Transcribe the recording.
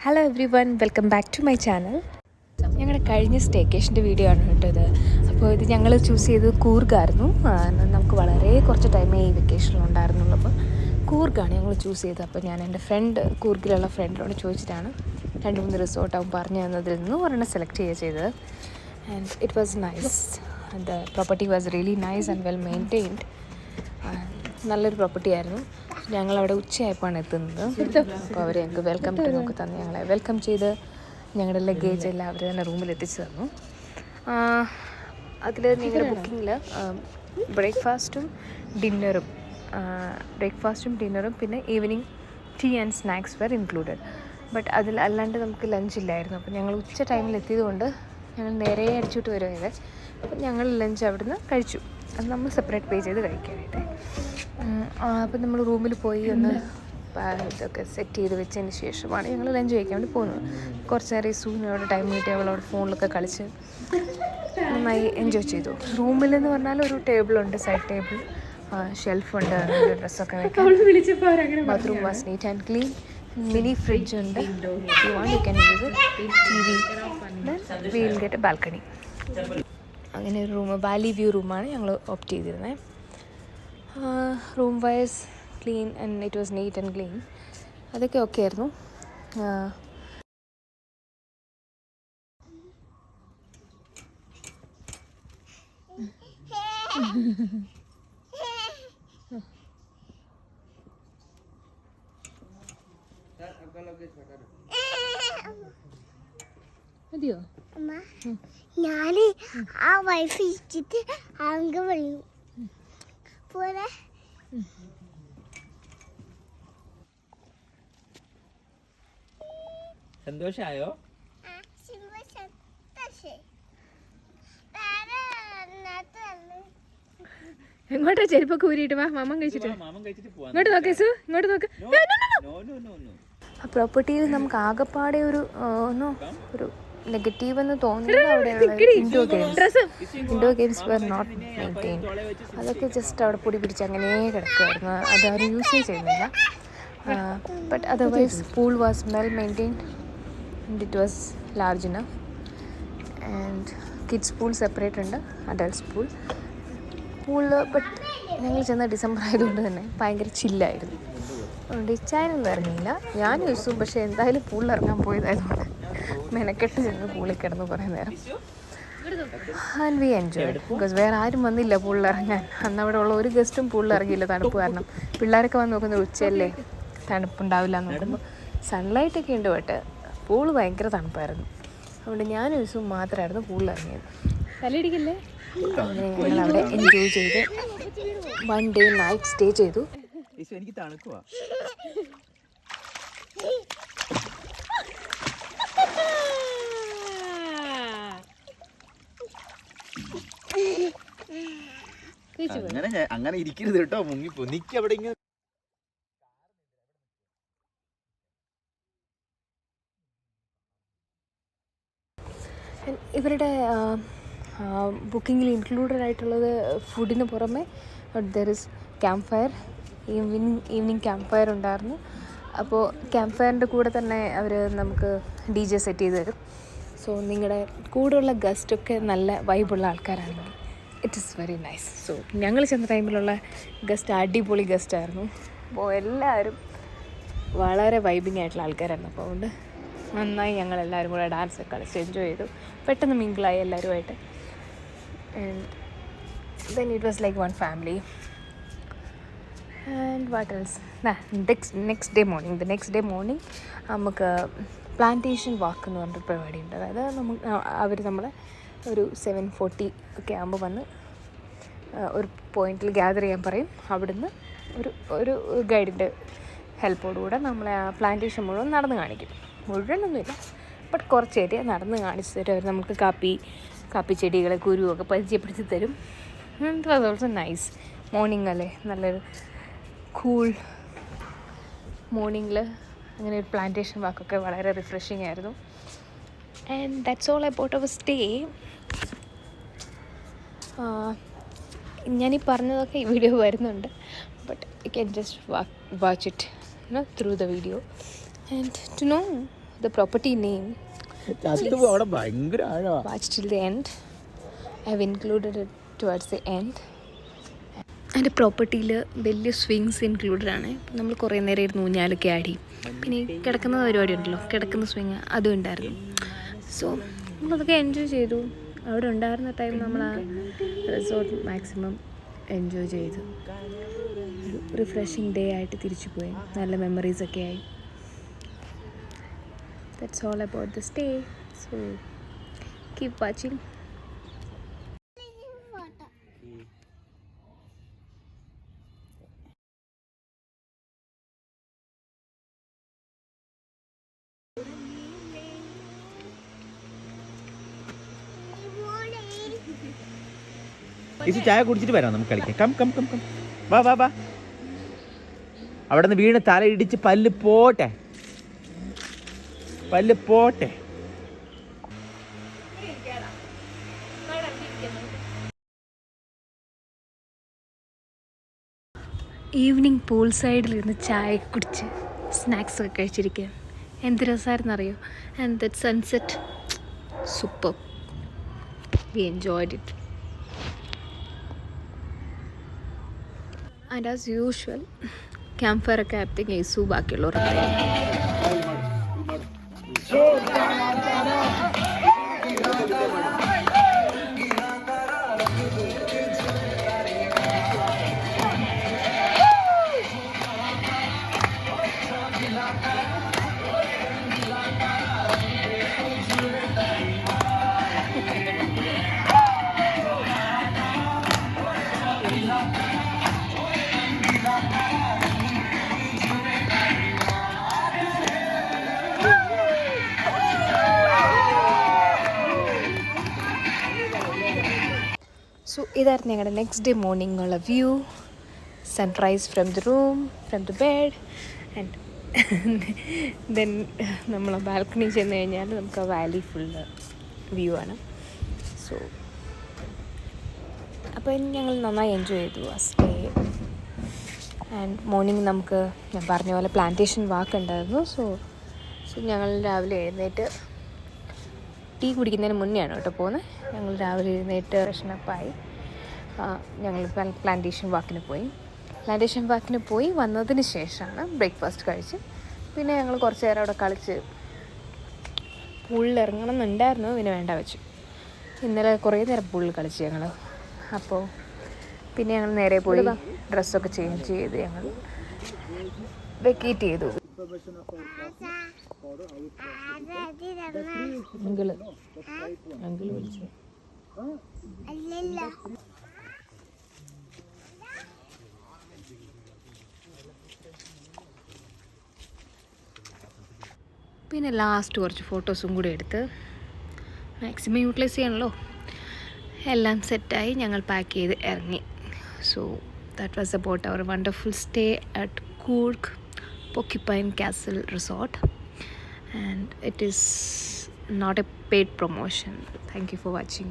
Hello everyone, welcome back to my channel. ഞങ്ങളുടെ കഴിഞ്ഞ സ്റ്റേക്കേഷൻ്റെ video ആണ് കേട്ടോ ഇത്. അപ്പോൾ ഇത് ഞങ്ങൾ ചൂസ് ചെയ്തത് കൂർഗായിരുന്നു. നമുക്ക് വളരെ കുറച്ച് ടൈമേ ഈ വെക്കേഷനിലുണ്ടായിരുന്നുള്ളൂ. അപ്പോൾ കൂർഗാണ് ഞങ്ങൾ ചൂസ് ചെയ്തത്. അപ്പോൾ ഞാൻ എൻ്റെ കൂർഗിലുള്ള ഫ്രണ്ടിനോട് ചോദിച്ചിട്ടാണ് 2-3 റിസോർട്ട് അവൻ പറഞ്ഞു തന്നതിൽ നിന്ന് ഒരെണ്ണം സെലക്ട് ചെയ്യുക ചെയ്തത്. And it was nice. The property was really nice and well maintained. നല്ലൊരു പ്രോപ്പർട്ടി ആയിരുന്നു. ഞങ്ങളവിടെ ഉച്ചയായപ്പോഴാണ് എത്തുന്നത്. അപ്പോൾ അവർ ഞങ്ങൾക്ക് വെൽക്കം ടു നമുക്ക് തന്നു. ഞങ്ങളെ വെൽക്കം ചെയ്ത് ഞങ്ങളുടെ ലഗേജ് എല്ലാം അവർ തന്നെ റൂമിൽ എത്തിച്ചു തന്നു. അതിൽ നിങ്ങളുടെ ബുക്കിങ്ങിൽ ബ്രേക്ക്ഫാസ്റ്റും ഡിന്നറും പിന്നെ evening tea and snacks were included. But അതിൽ അല്ലാണ്ട് നമുക്ക് ലഞ്ച് ഇല്ലായിരുന്നു. അപ്പോൾ ഞങ്ങൾ ഉച്ച ടൈമിൽ എത്തിയതുകൊണ്ട് ഞങ്ങൾ നേരെ അടിച്ചിട്ട് വരുവായത്. അപ്പോൾ ഞങ്ങൾ ലഞ്ച് അവിടുന്ന് കഴിച്ചു. അത് നമ്മൾ സെപ്പറേറ്റ് പേ ചെയ്ത് കഴിക്കാനായിട്ട്. അപ്പോൾ നമ്മൾ റൂമിൽ പോയി ഒന്ന് ഇതൊക്കെ സെറ്റ് ചെയ്ത് വെച്ചതിന് ശേഷമാണ് ഞങ്ങൾ ലഞ്ച് കഴിക്കാൻ വേണ്ടി പോകുന്നത്. കുറച്ച് നേരം സൂനോട് ടൈം കിട്ടി അവളോട് ഫോണിലൊക്കെ കളിച്ച് നന്നായി എൻജോയ് ചെയ്തു. റൂമിലെന്ന് പറഞ്ഞാൽ ഒരു ടേബിളുണ്ട്, സൈഡ് ടേബിൾ, ഷെൽഫുണ്ട്, ഡ്രസ്സൊക്കെ വെക്കാൻ. Bathroom was neat and clean. Mini fridge ഉണ്ട്. You want you can use it. TV, we will get a balcony. അങ്ങനെ ഒരു റൂം, വാലി വ്യൂ റൂമാണ് ഞങ്ങൾ ഓപ്റ്റ് ചെയ്തിരുന്നത്. Room was clean and it was neat and clean. അതൊക്കെ okay ആയിരുന്നു. മതിയോ? ഞാന് ആ വൈഫ് ഇച്ചിട്ട് അങ്ങ് വിളിയും പോലെ. സന്തോഷായോ? എങ്ങോട്ടാ ചെരുപ്പൊക്കെ ഊരിയിട്ട് വാ, മാമൻ കഴിച്ചിട്ട്. ഇങ്ങോട്ട് നോക്കേ സു, ഇങ്ങോട്ട് നോക്ക്. ആ പ്രോപ്പർട്ടിയിൽ നമുക്ക് ആകെപ്പാടെ ഒരു നെഗറ്റീവ് എന്ന് തോന്നുന്നത് അവിടെയുള്ള indoor games were not maintained. അതൊക്കെ ജസ്റ്റ് അവിടെ പൊടി പിടിച്ച് അങ്ങനെ കിടക്കുമായിരുന്നു. അതാരും യൂസ് ചെയ്യുന്നില്ല. But otherwise pool was well maintained and it was large enough. And kids pool separate ഉണ്ട്, അഡൾട്ട്സ് പൂള്. ബട്ട് ഞങ്ങൾ ചെന്ന ഡിസംബർ ആയതുകൊണ്ട് തന്നെ ഭയങ്കര ചില്ലായിരുന്നു. അതുകൊണ്ട് ഇച്ചായനൊന്നും ഇറങ്ങിയില്ല. ഞാൻ യൂസും, പക്ഷേ എന്തായാലും പൂളിൽ ഇറങ്ങാൻ പോയതായതുകൊണ്ട് മെനക്കെട്ട് ചെന്ന് പൂളിൽ കിടന്ന് കുറേ നേരം. ആൻഡ് വി എൻജോയ്ഡ് ബിക്കോസ് വേറെ ആരും വന്നില്ല പൂളിൽ ഇറങ്ങാൻ. അന്ന് അവിടെ ഉള്ള ഒരു ഗസ്റ്റും പൂളിൽ ഇറങ്ങിയില്ല, തണുപ്പ് കാരണം. പിള്ളേരൊക്കെ വന്ന് നോക്കുന്നത് ഉച്ചയല്ലേ, തണുപ്പുണ്ടാവില്ല എന്ന് നോക്കുമ്പോൾ സൺലൈറ്റൊക്കെ ഉണ്ട്. ബട്ട് പൂള് ഭയങ്കര തണുപ്പായിരുന്നു. അതുകൊണ്ട് ഞാൻ യൂസും മാത്രമായിരുന്നു പൂളിൽ ഇറങ്ങിയത്. തലയിടിക്കില്ലേ? അങ്ങനെ ഞങ്ങൾ അവിടെ എൻജോയ് ചെയ്ത് 1 day നൈറ്റ് സ്റ്റേ ചെയ്തു. എനിക്ക് തണുക്കുവാ. അങ്ങനെ ഇരിക്കരുത് കേട്ടോ, മുങ്ങിപ്പോ നിക്ക് അവിടെ. ഇങ്ങനെ ഇവരുടെ ബുക്കിങ്ങിൽ ഇൻക്ലൂഡഡ് ആയിട്ടുള്ളത് ഫുഡിന് പുറമെ there is camp fire. Evening camp fire ഉണ്ടായിരുന്നു. അപ്പോൾ ക്യാമ്പ് ഫയറിൻ്റെ കൂടെ തന്നെ അവർ നമുക്ക് DJ സെറ്റ് ചെയ്ത് തരും. സോ നിങ്ങളുടെ കൂടെയുള്ള ഗസ്റ്റൊക്കെ നല്ല വൈബുള്ള ആൾക്കാരാണെങ്കിൽ it is very nice. So ഞങ്ങൾ ചെന്ന ടൈമിലുള്ള ഗസ്റ്റ് അടിപൊളി ഗസ്റ്റായിരുന്നു. അപ്പോൾ എല്ലാവരും വളരെ വൈബിങ് ആയിട്ടുള്ള ആൾക്കാരായിരുന്നു. അപ്പോൾ അതുകൊണ്ട് നന്നായി ഞങ്ങളെല്ലാവരും കൂടെ ഡാൻസൊക്കെ കളിച്ച് എൻജോയ് ചെയ്തു. പെട്ടെന്ന് മിങ്കിളായി എല്ലാവരുമായിട്ട്. And then it was like one family. And what else? Next day morning നമുക്ക് പ്ലാന്റേഷൻ വാക്ക് എന്ന് പറഞ്ഞൊരു പരിപാടി ഉണ്ട്. അതായത് അവർ നമ്മളെ ഒരു 7:40 ഒക്കെ ആകുമ്പോൾ വന്ന് ഒരു പോയിന്റിൽ ഗ്യാദർ ചെയ്യാൻ പറയും. അവിടുന്ന് ഒരു ഗൈഡിൻ്റെ ഹെൽപ്പോടുകൂടെ നമ്മളെ ആ പ്ലാന്റേഷൻ മുഴുവൻ നടന്ന് കാണിക്കും. മുഴുവനൊന്നുമില്ല, ബട്ട് കുറച്ച് ഏരിയ നടന്ന് കാണിച്ച് തരും. അവർ നമുക്ക് കാപ്പിച്ചെടികളെ കുരുവൊക്കെ പരിചയപ്പെടുത്തി തരും. It was also nice. Morning അല്ലേ, നല്ലൊരു കൂൾ മോർണിംഗിൽ അങ്ങനെ ഒരു പ്ലാന്റേഷൻ വാക്കൊക്കെ വളരെ റിഫ്രഷിംഗ് ആയിരുന്നു. And that's all about our stay. ഞാനീ പറഞ്ഞതൊക്കെ ഈ വീഡിയോ വരുന്നുണ്ട്, but you can just watch it through the video. And to know the property name. അവിടെ ഭയങ്കര ആഴമാ. Watch till the end. I have included it towards the end. അതിൻ്റെ പ്രോപ്പർട്ടിയിൽ വലിയ swings included ആണ്. നമ്മൾ കുറേ നേരം ഇരുന്ന് ഊഞ്ഞാലൊക്കെ ആടി. പിന്നെ ഈ കിടക്കുന്ന പരിപാടി ഉണ്ടല്ലോ, കിടക്കുന്ന സ്വിങ് അതും ഉണ്ടായിരുന്നു. സോ നമ്മളതൊക്കെ എൻജോയ് ചെയ്തു. അവിടെ ഉണ്ടായിരുന്ന ടൈം നമ്മൾ ആ റിസോർട്ട് മാക്സിമം എൻജോയ് ചെയ്തു. ഒരു റിഫ്രഷിങ് ഡേ ആയിട്ട് തിരിച്ചു പോയി. നല്ല മെമ്മറീസൊക്കെ ആയി. That's all about the stay. So keep watching. ഇസു ചായ കുടിച്ചിട്ട് വരാം, നമുക്ക് കളിക്കാം. കം കം കം കം വാ വാ വാ. അവിടെ നിന്ന് വീണ് തല ഇടിച്ച് പല്ല് പോട്ടെ, പല്ല് പോട്ടെ. ഈവനിങ് പൂൾ സൈഡിലിരുന്ന് ചായ കുടിച്ച് സ്നാക്സ് ഒക്കെ കഴിച്ചിരിക്കുക എന്ത് രസമായിരുന്നു അറിയോ. And that sunset super. V enjoyed it. And as usual camp fire ഒക്കെ ആയപ്പോഴത്തേക്ക് യേസു ബാക്കിയുള്ളവർക്ക് സോ ഇതായിരുന്നു ഞങ്ങളുടെ നെക്സ്റ്റ് ഡേ മോർണിംഗ് ഉള്ള view. Sunrise from the room, from the bed. And then നമ്മൾ ബാൽക്കണി ചെന്ന് കഴിഞ്ഞാൽ നമുക്ക് ആ വാലി ഫുള്ള് വ്യൂ ആണ്. സോ അപ്പോൾ ഞങ്ങൾ നന്നായി എൻജോയ് ചെയ്തു ആ സ്റ്റേ. ആൻഡ് മോർണിംഗ് നമുക്ക് ഞാൻ പറഞ്ഞ പോലെ പ്ലാന്റേഷൻ വാക്ക് ഉണ്ടായിരുന്നു. സോ ഞങ്ങൾ രാവിലെ എഴുന്നേറ്റ് ടീ കുടിക്കുന്നതിന് മുന്നെയാണ് കേട്ടോ പോകുന്നത്. ഞങ്ങൾ രാവിലെ എഴുന്നേറ്റ് ഫ്രഷനപ്പായി ഞങ്ങൾ പ്ലാന്റേഷൻ വാക്കിന് പോയി വന്നതിന് ശേഷമാണ് ബ്രേക്ക്ഫാസ്റ്റ് കഴിച്ച് പിന്നെ ഞങ്ങൾ കുറച്ച് നേരം അവിടെ കളിച്ച് പൂളിൽ ഇറങ്ങണം എന്നുണ്ടായിരുന്നു, പിന്നെ വേണ്ട വെച്ചു. ഇന്നലെ കുറേ നേരം പൂളിൽ കളിച്ച് ഞങ്ങൾ. അപ്പോൾ പിന്നെ ഞങ്ങൾ നേരെ പോയി ഡ്രസ്സൊക്കെ ചേഞ്ച് ചെയ്ത് ഞങ്ങൾ വെക്കേറ്റ് ചെയ്തു. അങ്കിള് വിളിച്ചു. പിന്നെ ലാസ്റ്റ് കുറച്ച് ഫോട്ടോസും കൂടി എടുത്ത് മാക്സിമം യൂട്ടിലൈസ് ചെയ്യണമല്ലോ. എല്ലാം സെറ്റായി ഞങ്ങൾ പാക്ക് ചെയ്ത് ഇറങ്ങി. So that was about our wonderful stay at Coorg Porcupine Castle Resort, and it is not a paid promotion. Thank you for watching.